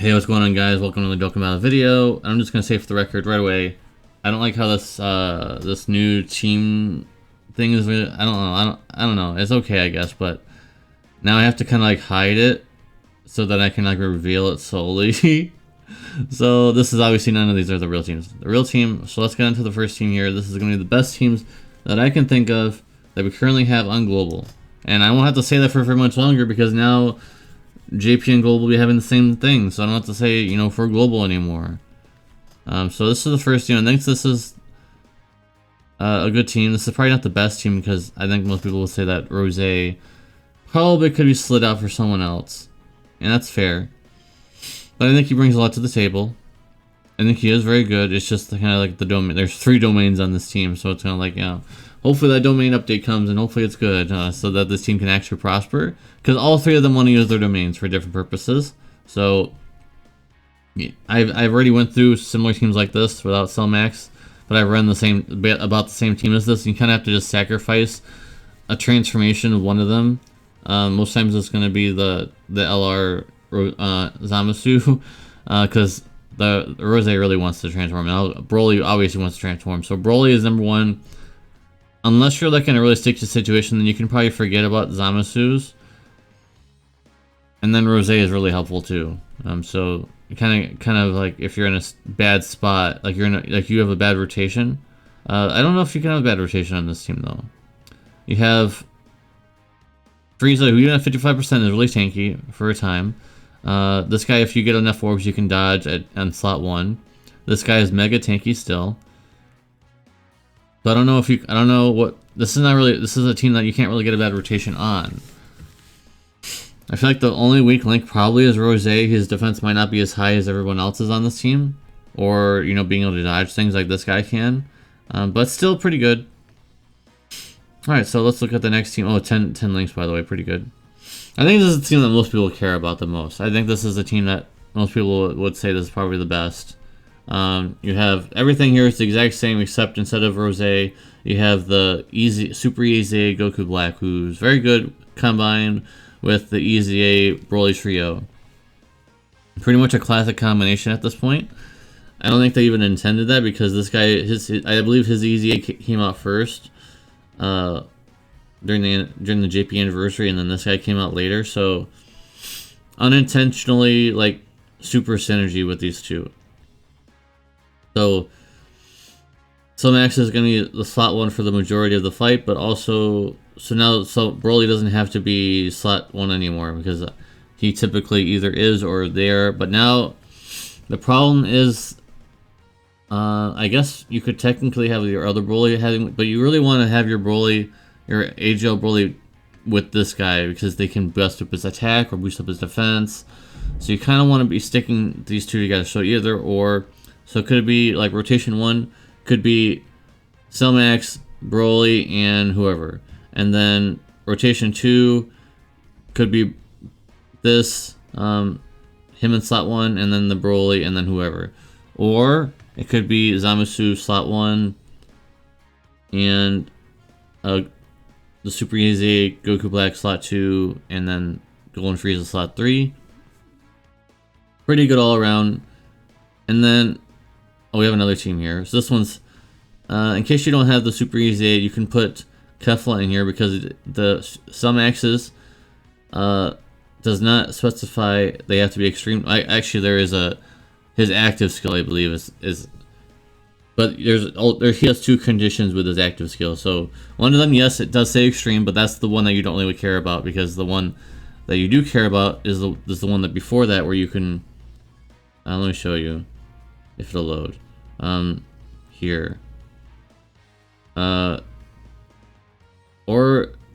Hey, what's going on, guys? Welcome to the Dokkan video. I'm just gonna say for the record right away, I don't like how this new team thing is. I don't know. I don't know. It's okay, I guess, but now I have to kind of like hide it so that I can like reveal it solely. So this is obviously none of these are the real teams. The real team. So let's get into the first team here. This is gonna be the best teams that I can think of that we currently have on global, and I won't have to say that for very much longer because now JP and Global will be having the same thing, so I don't have to say, for Global anymore. So this is the first team. I think this is a good team. This is probably not the best team because I think most people will say that Rose probably could be slid out for someone else, and that's fair. But I think he brings a lot to the table. I think he is very good. It's just kind of like the domain. There's 3 domains on this team, so it's kind of like, hopefully that domain update comes and hopefully it's good so that this team can actually prosper. Because all 3 of them want to use their domains for different purposes. So I've already went through similar teams like this without Cellmax, but I've run about the same team as this. You kind of have to just sacrifice a transformation of one of them. Most times it's going to be the LR Zamasu because the Rose really wants to transform. And Broly obviously wants to transform. So Broly is number 1. Unless you're like in a really sticky situation, then you can probably forget about Zamasu's. And then Rose is really helpful too. So kind of like if you're in a bad spot, like you have a bad rotation. I don't know if you can have a bad rotation on this team though. You have Frieza, who you have 55% is really tanky for a time. This guy, if you get enough orbs, you can dodge on slot 1. This guy is mega tanky still. So I don't know what, this is a team that you can't really get a bad rotation on. I feel like the only weak link probably is Rose. His defense might not be as high as everyone else's on this team. Or, being able to dodge things like this guy can. But still pretty good. Alright, so let's look at the next team. Oh, 10 links, by the way, pretty good. I think this is the team that most people care about the most. I think this is a team that most people would say this is probably the best. You have everything here is the exact same except instead of Rose, you have the super easy Goku Black, who's very good combined with the easy A Broly trio. Pretty much a classic combination at this point. I don't think they even intended that because this guy, I believe his easy A came out first during the JP anniversary, and then this guy came out later. So unintentionally, like super synergy with these two. So Max is going to be the slot 1 for the majority of the fight, but also so Broly doesn't have to be slot 1 anymore because he typically either is or there. But now the problem is, I guess you could technically have your other Broly but you really want to have your Broly, your AGL Broly, with this guy because they can boost up his attack or boost up his defense. So you kind of want to be sticking these two together. So either or. So could it be like rotation 1 could be Cellmax, Broly, and whoever. And then rotation 2 could be this, him in slot 1, and then the Broly, and then whoever. Or it could be Zamasu slot 1 and the Super Easy Goku Black slot 2, and then Golden Frieza slot 3. Pretty good all around. And then we have another team here. So this one's, in case you don't have the Super Easy 8, you can put Kefla in here because the Cellmaxes does not specify they have to be extreme. Actually, there is his active skill, I believe, is but he has 2 conditions with his active skill. So one of them, yes, it does say extreme, but that's the one that you don't really care about because the one that you do care about is the one that before that where you can. Let me show you if it'll load. Here. Or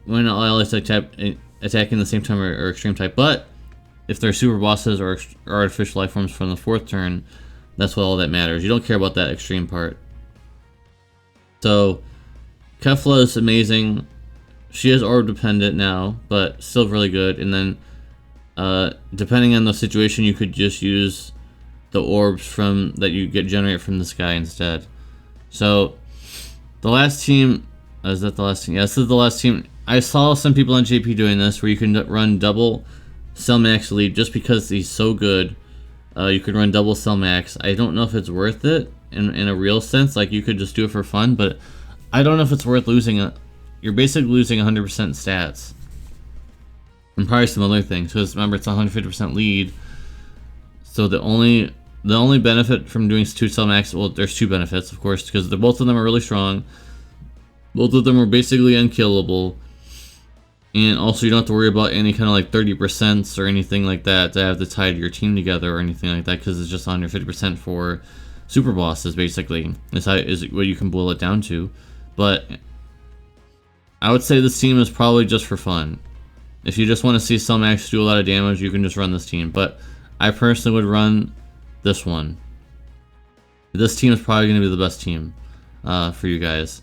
when allies attacking the same time or extreme type. But if they're super bosses or artificial life forms from the 4th turn, that's what all that matters. You don't care about that extreme part. So Kefla is amazing. She is orb dependent now, but still really good. And then depending on the situation, you could just use the orbs that you generate from this guy instead. So the last team, is that the last team? Yeah, this is the last team. I saw some people on JP doing this where you can run double Cellmax lead just because he's so good. You could run double cell max. I don't know if it's worth it in a real sense. Like, you could just do it for fun, but I don't know if it's worth losing. You're basically losing 100% stats. And probably some other things, because remember, it's 150% lead. So the only benefit from doing 2 cell max, well, there's 2 benefits, of course, because both of them are really strong. Both of them are basically unkillable. And also, you don't have to worry about any kind of like 30% or anything like that to have to tie your team together or anything like that, because it's just 150% for super bosses, basically. Is what you can boil it down to. But I would say this team is probably just for fun. If you just want to see cell max do a lot of damage, you can just run this team. But I personally would run this one. This team is probably going to be the best team for you guys.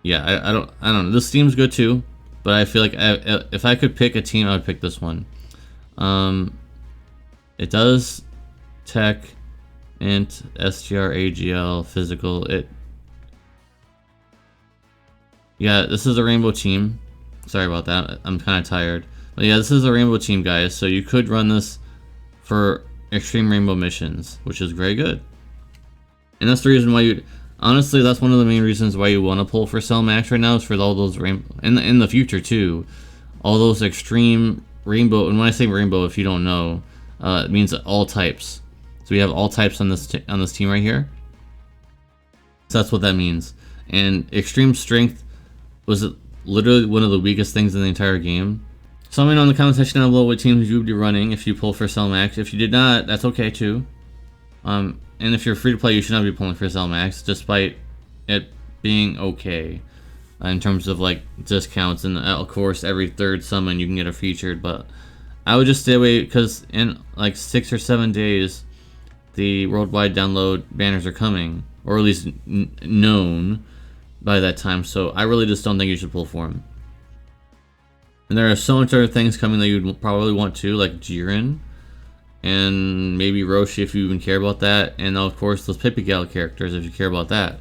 Yeah, I don't know. This team's good too, but I feel like if I could pick a team, I would pick this one. It does tech, int, STR, AGL, physical. Yeah, this is a rainbow team. Sorry about that. I'm kind of tired. But yeah, this is a rainbow team, guys. So you could run this for extreme rainbow missions, which is very good. And that's the reason why you... Honestly, that's one of the main reasons why you want to pull for cell max right now, is for all those rainbow... In the future, too. All those extreme rainbow... And when I say rainbow, if you don't know, it means all types. So we have all types on this team right here. So that's what that means. And extreme strength was literally one of the weakest things in the entire game. So let me know in the comment section down below what teams you would be running if you pull for cell max. If you did not, that's okay too. And if you're free to play, you should not be pulling for cell max, despite it being okay in terms of like discounts. And of course, every 3rd summon you can get a featured. But I would just stay away, because in like 6 or 7 days, the worldwide download banners are coming, or at least known by that time. So I really just don't think you should pull for them. And there are so much other things coming that you'd probably want to, like Jiren, and maybe Roshi if you even care about that, and of course those Pippi Gal characters if you care about that.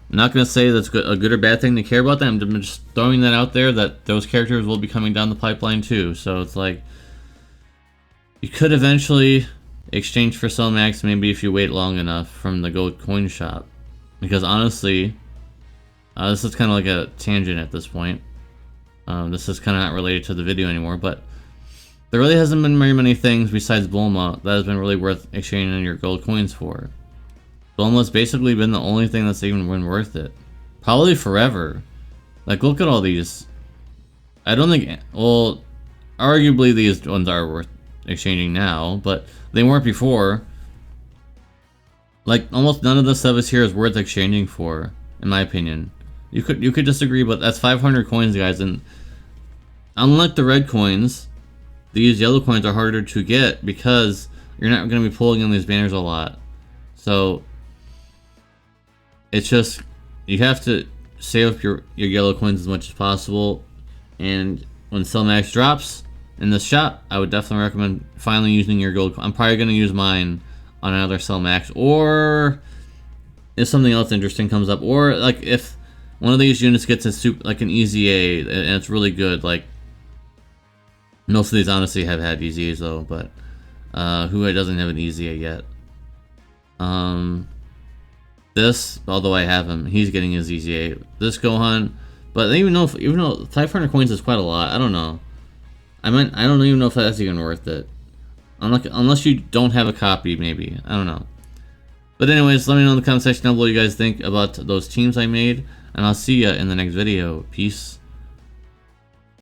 I'm not going to say that's a good or bad thing to care about that. I'm just throwing that out there, that those characters will be coming down the pipeline too. So it's like, you could eventually exchange for cell max maybe if you wait long enough from the gold coin shop. Because honestly, this is kind of like a tangent at this point. This is kind of not related to the video anymore, but there really hasn't been very many things besides Bulma that has been really worth exchanging your gold coins for. Bulma's basically been the only thing that's even been worth it. Probably forever. Like, look at all these. I don't think... Well, arguably these ones are worth exchanging now, but they weren't before. Like, almost none of the stuff here is worth exchanging for, in my opinion. You could disagree, but that's 500 coins, guys, and unlike the red coins, these yellow coins are harder to get because you're not going to be pulling in these banners a lot. So it's just, you have to save up your yellow coins as much as possible. And when cell max drops in this shop, I would definitely recommend finally using your gold. I'm probably going to use mine on another cell max, or if something else interesting comes up, or like if one of these units gets a like an easy A and it's really good. Like, most of these honestly have had easy A's though, but who doesn't have an easy A yet? This, although I have him, he's getting his easy A. This Gohan, but even though 500 coins is quite a lot, I don't know. I don't even know if that's even worth it. Unless you don't have a copy, maybe. I don't know. But anyways, let me know in the comment section down below what you guys think about those teams I made, and I'll see ya in the next video. Peace.